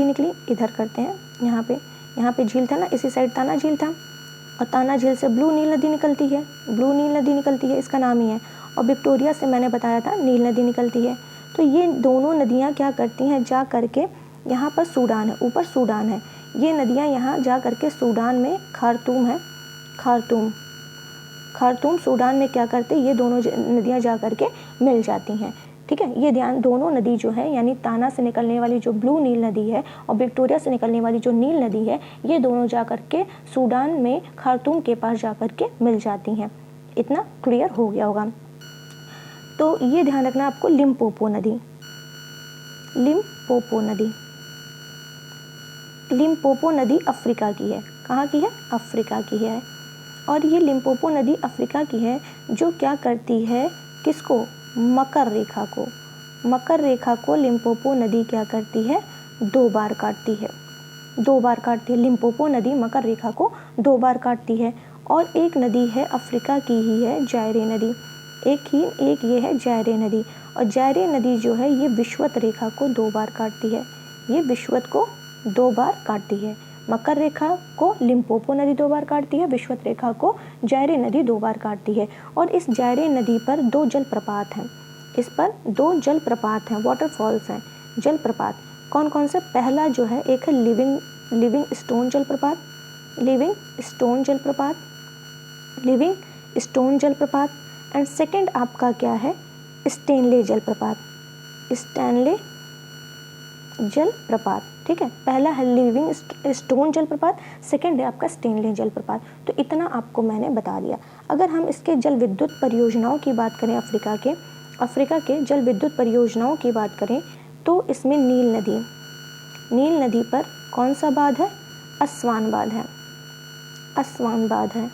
निकली, इधर करते हैं, यहाँ पे झील था ना, इसी साइड ताना झील था, और ताना झील से ब्लू नील नदी निकलती है, इसका नाम ही है। और विक्टोरिया से मैंने बताया था नील नदी निकलती है। तो ये दोनों नदियाँ क्या करती हैं, जा करके यहाँ पर सूडान है, ऊपर सूडान है, ये नदियाँ यहाँ जा करके सूडान में, खार्तूम सूडान में क्या करते, ये दोनों नदियाँ जा करके मिल जाती हैं। ठीक है। ये ध्यान, दोनों नदी जो है यानी ताना से निकलने वाली जो ब्लू नील नदी है और विक्टोरिया से निकलने वाली जो नील नदी है, ये दोनों जाकर के सूडान में खार्तूम के पास जाकर के मिल जाती हैं। इतना क्लियर हो गया होगा। तो ये ध्यान रखना आपको, लिम्पोपो नदी, लिम्पोपो नदी, लिम्पोपो नदी अफ्रीका की है। कहाँ की है? अफ्रीका की है। और ये लिम्पोपो नदी अफ्रीका की है जो क्या करती है, किसको? मकर रेखा को, मकर रेखा को लिम्पोपो नदी क्या करती है? 2 बार काटती है, 2 बार काटती है। लिम्पोपो नदी मकर रेखा को 2 बार काटती है। और एक नदी है अफ्रीका की ही है, जायरे नदी, एक ये है जायरे नदी। और जायरे नदी जो है ये विषुवत रेखा को 2 बार काटती है, ये विषुवत को 2 बार काटती है। मकर रेखा को लिम्पोपो नदी 2 बार काटती है, विषुवत रेखा को जायरे नदी 2 बार काटती है। और इस जायरे नदी पर 2 जलप्रपात हैं, इस पर 2 जलप्रपात हैं, वाटरफॉल्स हैं, जलप्रपात। कौन कौन से? पहला जो है एक है लिविंग स्टोन जलप्रपात, लिविंग स्टोन जलप्रपात, लिविंग स्टोन जलप्रपात। एंड सेकंड आपका क्या है? स्टेनले जलप्रपात, स्टेनले जलप्रपात, ठीक है। पहला है लिविंग स्टोन जलप्रपात, सेकंड है आपका स्टेनले जलप्रपात। तो इतना आपको मैंने बता दिया। अगर हम इसके जल विद्युत परियोजनाओं की बात करें, अफ्रीका के जल विद्युत परियोजनाओं की बात करें, तो इसमें नील नदी पर कौन सा बांध है? अस्वान बांध है, अस्वान बांध है,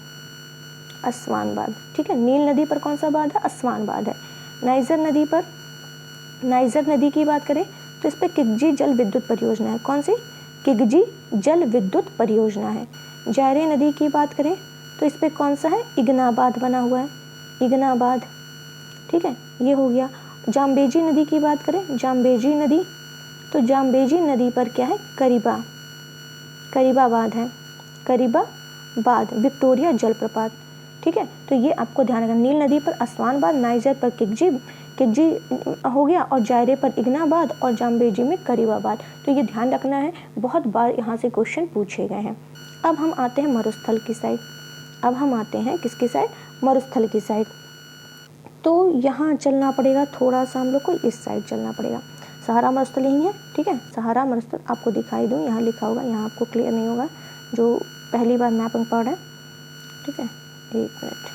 अस्वान बांध, ठीक है। नील नदी पर कौन सा बांध है? अस्वान बांध है। नाइजर नदी की बात करें तो इस पर किगजी जल विद्युत परियोजना है। कौन सी? किगजी जल विद्युत परियोजना है। जायरे नदी की बात करें तो इस पर कौन सा है? इगनाबाद बना हुआ है, इगनाबाद, ठीक है, ये हो गया। जाम्बेजी नदी की बात करें, जाम्बेजी नदी, तो जाम्बेजी नदी पर क्या है? करीबा बांध है, करीबा बांध, विक्टोरिया जलप्रपात, ठीक है। तो ये आपको ध्यान रखना, नील नदी पर अस्वान बांध, नाइजर पर किगजी हो गया, और जायरे पर इगनाबाद, और जाम्बेजी में करीबाबाद। तो ये ध्यान रखना है, बहुत बार यहाँ से क्वेश्चन पूछे गए हैं। अब हम आते हैं मरुस्थल की साइड, अब हम आते हैं किसकी साइड? मरुस्थल की साइड। तो यहाँ चलना पड़ेगा थोड़ा सा हम लोग को, इस साइड चलना पड़ेगा। सहारा मरुस्थल यही है, ठीक है। सहारा मरुस्थल आपको दिखाई दूँ, यहाँ लिखा होगा, यहाँ आपको क्लियर नहीं होगा जो पहली बार मैपिंग पढ़ रहे हैं, ठीक है। एक मिनट,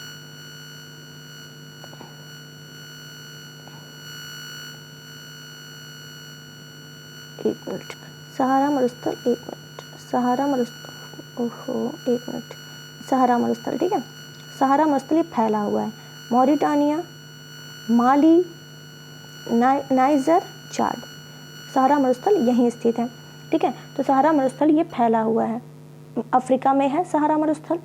सहारा मरुस्थल, एक मिनट, सहारा मरुस्थल, ओहो एक मिनट, सहारा मरुस्थल, ठीक है। सहारा मरुस्थल ये फैला हुआ है, मॉरिटानिया, माली, नाइजर, चाड, सहारा मरुस्थल यहीं स्थित है, ठीक है। तो सहारा मरुस्थल ये फैला हुआ है, अफ्रीका में है सहारा मरुस्थल।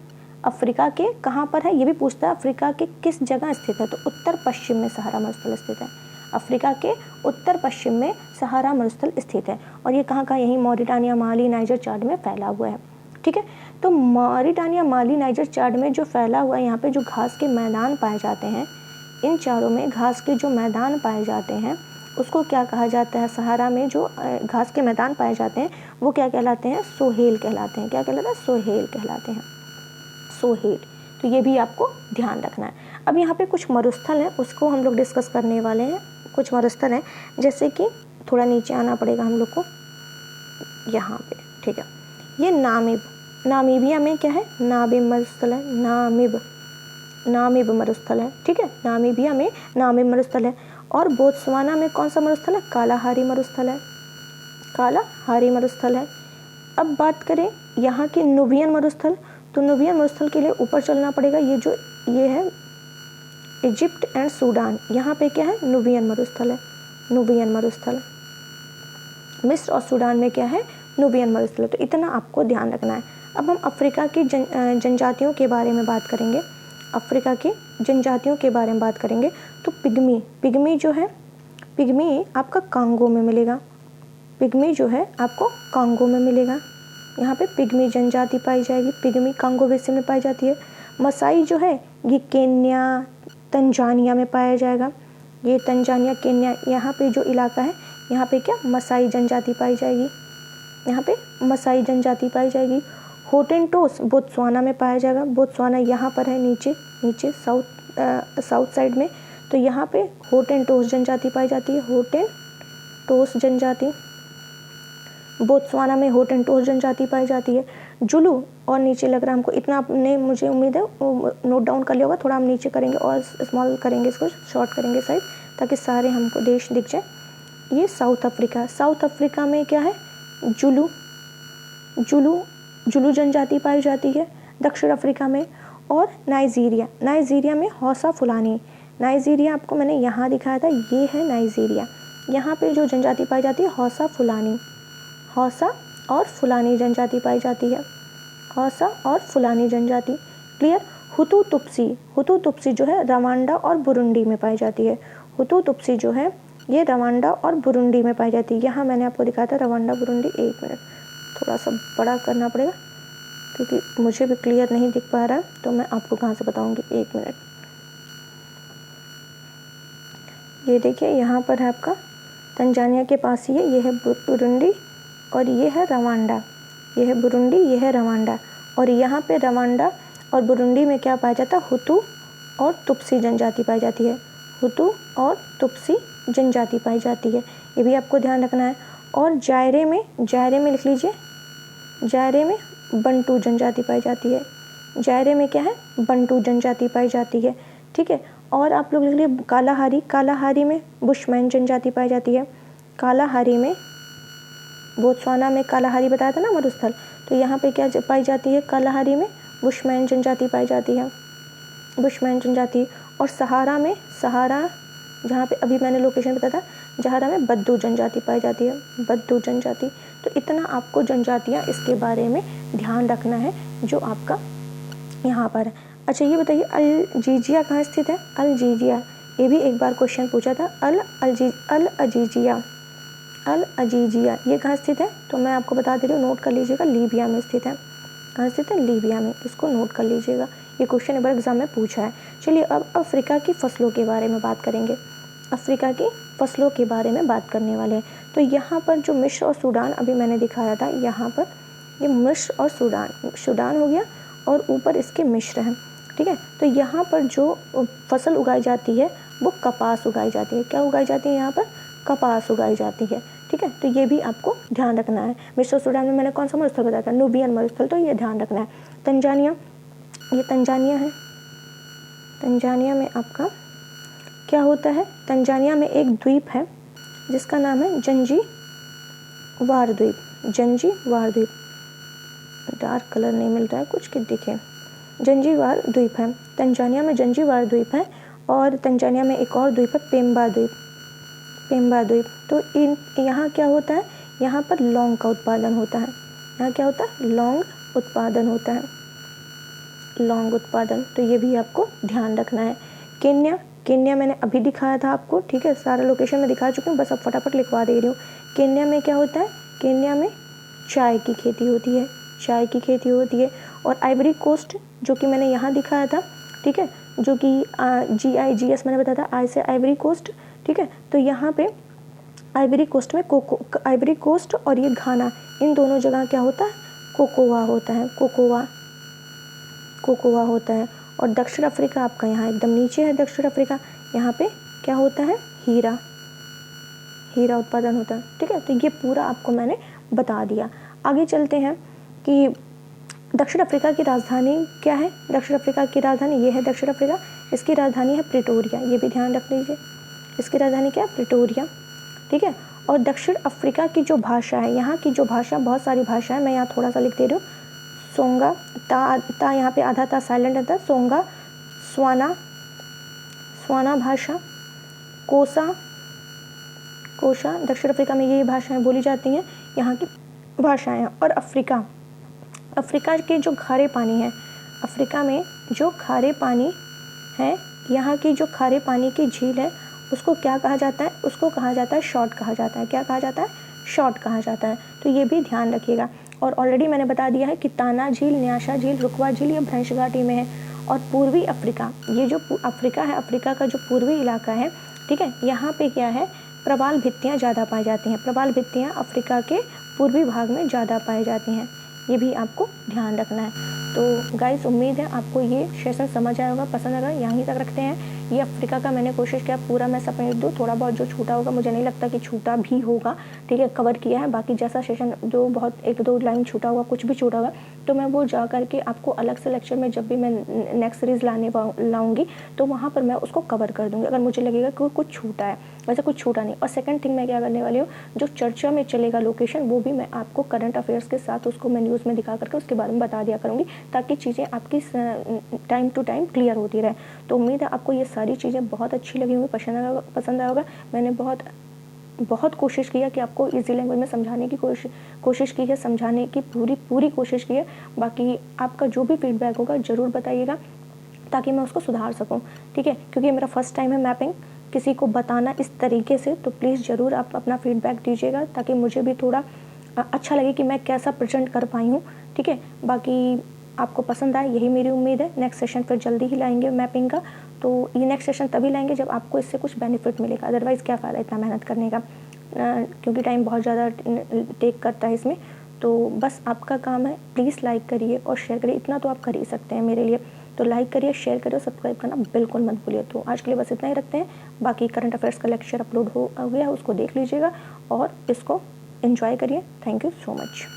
अफ्रीका के कहाँ पर है? ये भी पूछता है, अफ्रीका के किस जगह स्थित है? तो उत्तर पश्चिम में सहारा मरुस्थल स्थित है, अफ्रीका के उत्तर पश्चिम में सहारा मरुस्थल स्थित है। और ये कहाँ का? यहीं मॉरिटानिया, माली, नाइजर, चाड में फैला हुआ है, ठीक है। तो मॉरिटानिया, माली, नाइजर, चाड में जो फैला हुआ है, यहाँ पे जो घास के मैदान पाए जाते हैं, इन चारों में घास के जो मैदान पाए जाते हैं उसको क्या कहा जाता है? सहारा में जो घास के मैदान पाए जाते हैं वो क्या कहलाते हैं? सोहेल कहलाते हैं। क्या कहलाते हैं? सोहेल कहलाते हैं, सोहेल। तो ये भी आपको ध्यान रखना है। अब यहाँ पे कुछ मरुस्थल हैं, उसको हम लोग डिस्कस करने वाले हैं। कुछ मरुस्थल हैं, जैसे कि थोड़ा नीचे आना पड़ेगा हम लोग को, यहाँ पे, ठीक है। ये नामीबिया में क्या है? नामिब मरुस्थल है, नामिब मरुस्थल है, ठीक है। नामीबिया में नामिब मरुस्थल है। और बोत्सवाना में कौन सा मरुस्थल है? कालाहारी मरुस्थल है, कालाहारी मरुस्थल है। अब बात करें यहाँ की नुबियन मरुस्थल, तो नुबियन मरुस्थल के लिए ऊपर चलना पड़ेगा। ये है इजिप्ट एंड सूडान, यहाँ पे क्या है? नुबियन मरुस्थल है, नुबियन मरुस्थल। मिस्र और सूडान में क्या है? नुबियन मरुस्थल। तो इतना आपको ध्यान रखना है। अब हम अफ्रीका की जनजातियों के बारे में बात करेंगे, अफ्रीका की जनजातियों के बारे में बात करेंगे। तो पिग्मी जो है, पिग्मी आपका कांगो में मिलेगा, पिग्मी जो है आपको कांगो में मिलेगा। यहाँ पे पिग्मी जनजाति पाई जाएगी, पिग्मी कांगो बेसिन में पाई जाती है। मसाई जो है ये केन्या, तंजानिया में पाया जाएगा। ये तंजानिया, केन्या, यहाँ पे जो इलाका है यहाँ पे क्या? मसाई जनजाति पाई जाएगी, यहाँ पे मसाई जनजाति पाई जाएगी। होटेंटोस बोत्सवाना में पाया जाएगा, बोत्सवाना यहाँ पर है, नीचे साउथ साइड में। तो यहाँ पे होटेनटोस जनजाति पाई जाती है, होटेनटोस जनजाति। बोत्सवाना में होटेनटोस जनजाति पाई जाती है। जुलू और नीचे लग रहा है हमको, इतना आपने मुझे उम्मीद है नोट डाउन कर लिया होगा। थोड़ा हम नीचे करेंगे और स्मॉल करेंगे, इसको शॉर्ट करेंगे साइड, ताकि सारे हमको देश दिख जाए। ये साउथ अफ्रीका, साउथ अफ्रीका में क्या है, जुलू जनजाति पाई जाती है दक्षिण अफ्रीका में। और नाइजीरिया में हौसा फुलानी। नाइजीरिया आपको मैंने यहाँ दिखाया था, ये है नाइजीरिया। यहाँ पे जो जनजाति पाई जाती है हौसा और फुलानी जनजाति पाई जाती है, हौसा और फुलानी जनजाति। क्लियर। हुतू तुत्सी जो है रवांडा और बुरुंडी में पाई जाती है। हुतू तुत्सी जो है ये रवांडा और बुरुंडी में पाई जाती है। यहाँ मैंने आपको दिखाया था रवांडा बुरुंडी। एक मिनट, थोड़ा सा बड़ा करना पड़ेगा क्योंकि मुझे भी क्लियर नहीं दिख पा रहा है, तो मैं आपको कहाँ से बताऊँगी। एक मिनट, ये देखिए यहाँ पर है आपका तंजानिया के पास ही है, ये है बुरुंडी और ये है रवांडा। ये है बुरुंडी, ये है रवांडा। और यहाँ पे रवांडा और बुरुंडी में क्या पाया जाता है, हुतू और तुत्सी जनजाति पाई जाती है। हुतू और तुत्सी जनजाति पाई जाती है, ये भी आपको ध्यान रखना है। और जायरे में लिख लीजिए, जायरे में बंटू जनजाति पाई जाती है। जायरे में क्या है, बंटू जनजाति पाई जाती है। ठीक है। और आप लोग लिख लीजिए कालाहारी में बुशमैन जनजाति पाई जाती है। कालाहारी में, बोत्सवाना में कालाहारी बताया था ना मरुस्थल, तो यहाँ पे क्या पाई जाती है, कालाहारी में बुशमैन जनजाति पाई जाती है, बुशमैन जनजाति। और सहारा जहाँ पे अभी मैंने लोकेशन बताया था, जहारा में बद्दू जनजाति पाई जाती है, बद्दू जनजाति। तो इतना आपको जनजातियाँ इसके बारे में ध्यान रखना है जो आपका यहाँ पर है। अच्छा ये बताइए अल-जीजिया कहाँ स्थित है, अल-जीजिया, ये भी एक बार क्वेश्चन पूछा था। अल-अजीजिया ये कहाँ स्थित है, तो मैं आपको बता दे रही हूँ, नोट कर लीजिएगा, लीबिया में स्थित है। कहाँ स्थित है, लीबिया में, इसको नोट कर लीजिएगा, ये क्वेश्चन एक बार एग्जाम में पूछा है। चलिए अब अफ्रीका की फसलों के बारे में बात करेंगे, अफ्रीका की फसलों के बारे में बात करने वाले हैं। तो यहाँ पर जो मिस्र और सूडान अभी मैंने दिखाया था, यहाँ पर ये मिस्र और सूडान हो गया और ऊपर इसके मिस्र हैं। ठीक है। तो यहाँ पर जो फसल उगाई जाती है वो कपास उगाई जाती है। क्या उगाई जाती है, यहाँ पर कपास उगाई जाती है। ठीक है। तो ये भी आपको ध्यान रखना है। मिस्र और सूडान में मैंने कौन सा मरुस्थल बताया था, नूबियन मरुस्थल, तो ये ध्यान रखना है। तंजानिया, ये तंजानिया है। तंजानिया में आपका क्या होता है, तंजानिया में एक द्वीप है जिसका नाम है जंजीबार द्वीप। डार्क कलर नहीं मिल रहा है कुछ कि दिखे, जंजीबार द्वीप है। तंजानिया में जंजीबार द्वीप है। और तंजानिया में एक और द्वीप है, पेम्बा द्वीप। तो यहाँ क्या होता है, यहाँ पर लौंग का उत्पादन होता है। यहाँ क्या होता है, लौंग उत्पादन होता है, लौंग उत्पादन। तो ये भी आपको ध्यान रखना है। केन्या मैंने अभी दिखाया था आपको। ठीक है, सारा लोकेशन में दिखा चुकी हूँ, बस अब फटाफट लिखवा दे रही हूँ। केन्या में क्या होता है, केन्या में चाय की खेती होती है। और आइवरी कोस्ट जो कि मैंने यहाँ दिखाया था, ठीक है, जो कि GIGS मैंने बताया था, आई से आइवरी कोस्ट। ठीक है। तो यहाँ पे आइवरी कोस्ट में आइवरी कोस्ट और ये घाना, इन दोनों जगह क्या होता है, कोकोआ होता है। और दक्षिण अफ्रीका आपका यहाँ एकदम नीचे है। दक्षिण अफ्रीका, यहाँ पे क्या होता है, हीरा उत्पादन होता है। ठीक है। तो ये पूरा आपको मैंने बता दिया। आगे चलते हैं कि दक्षिण अफ्रीका की राजधानी क्या है। दक्षिण अफ्रीका की राजधानी ये है दक्षिण अफ्रीका, इसकी राजधानी है प्रिटोरिया, ये भी ध्यान रख लीजिए, इसकी राजधानी क्या है, प्रिटोरिया। ठीक है। और दक्षिण अफ्रीका की जो भाषा है, यहाँ की जो भाषा, बहुत सारी भाषा है, मैं यहाँ थोड़ा सा लिख दे रही हूँ। सोंगा, ता यहाँ पे आधा ता साइलेंट रहता है। सोंगा, स्वाना भाषा, कोसा, दक्षिण अफ्रीका में ये भाषाएं बोली जाती हैं, यहाँ की भाषाएं। और अफ्रीका के जो खारे पानी है, अफ्रीका में जो खारे पानी है, यहाँ की जो खारे पानी की झील है, उसको क्या कहा जाता है, उसको कहा जाता है शॉर्ट कहा जाता है। क्या कहा जाता है, शॉर्ट कहा जाता है। तो ये भी ध्यान रखिएगा। और ऑलरेडी मैंने बता दिया है कि ताना झील, न्याशा झील, रुकवा झील ये भ्रंश घाटी में है। और पूर्वी अफ्रीका, ये जो अफ्रीका है, अफ्रीका का जो पूर्वी इलाका है, ठीक है, यहाँ पे क्या है, प्रवाल भित्तियाँ ज़्यादा पाई जाती हैं। प्रवाल भित्तियाँ अफ्रीका के पूर्वी भाग में ज़्यादा पाई जाती हैं, ये भी आपको ध्यान रखना है। तो गाइस, उम्मीद है आपको ये सेशन समझ आया होगा, पसंद आएगा। यहीं तक रखते हैं। ये अफ्रीका का मैंने कोशिश किया पूरा मैं समेट दूँ, थोड़ा बहुत जो छूटा होगा मुझे नहीं लगता कि छूटा भी होगा, ठीक है, कवर किया है। बाकी जैसा सेशन जो बहुत 1-2 लाइन छूटा होगा, कुछ भी छूटा होगा, तो मैं वो जा करके आपको अलग से लेक्चर में जब भी मैं नेक्स्ट सीरीज़ लाऊंगी तो वहाँ पर मैं उसको कवर कर दूँगी, अगर मुझे लगेगा कि कुछ छूटा है। वैसे कुछ छूटा नहीं। और सेकंड थिंग मैं क्या करने वाली हूँ, जो चर्चा में चलेगा लोकेशन, वो भी मैं आपको करंट अफेयर्स के साथ उसको मैं न्यूज़ में दिखा करके उसके बारे में बता दिया करूँगी, ताकि चीज़ें आपकी टाइम टू टाइम क्लियर होती रहे। तो उम्मीद है आपको ये सारी चीज़ें बहुत अच्छी लगी होंगी, पसंद आया होगा। मैंने बहुत कोशिश किया कि आपको इजी लैंग्वेज में समझाने की कोशिश की है, समझाने की पूरी कोशिश की है। बाकी आपका जो भी फीडबैक होगा ज़रूर बताइएगा, ताकि मैं उसको सुधार सकूं, ठीक है, क्योंकि ये मेरा फर्स्ट टाइम है मैपिंग किसी को बताना इस तरीके से। तो प्लीज़ ज़रूर आप अपना फीडबैक दीजिएगा, ताकि मुझे भी थोड़ा अच्छा लगे कि मैं कैसा प्रेजेंट कर पाई हूँ, ठीक है। बाकी आपको पसंद आए, यही मेरी उम्मीद है। नेक्स्ट सेशन फिर जल्दी ही लाएंगे मैपिंग का। तो ये नेक्स्ट सेशन तभी लाएंगे जब आपको इससे कुछ बेनिफिट मिलेगा, अदरवाइज़ क्या फ़ायदा इतना मेहनत करने का, क्योंकि टाइम बहुत ज़्यादा टेक करता है इसमें। तो बस आपका काम है, प्लीज़ लाइक करिए और शेयर करिए, इतना तो आप कर ही सकते हैं मेरे लिए। तो लाइक करिए, शेयर करिए और सब्सक्राइब करना बिल्कुल मत भूलिए। तो आज के लिए बस इतना ही रखते हैं। बाकी करंट अफेयर्स का लेक्चर अपलोड हो गया, उसको देख लीजिएगा और इसको एंजॉय करिए। Thank you so much.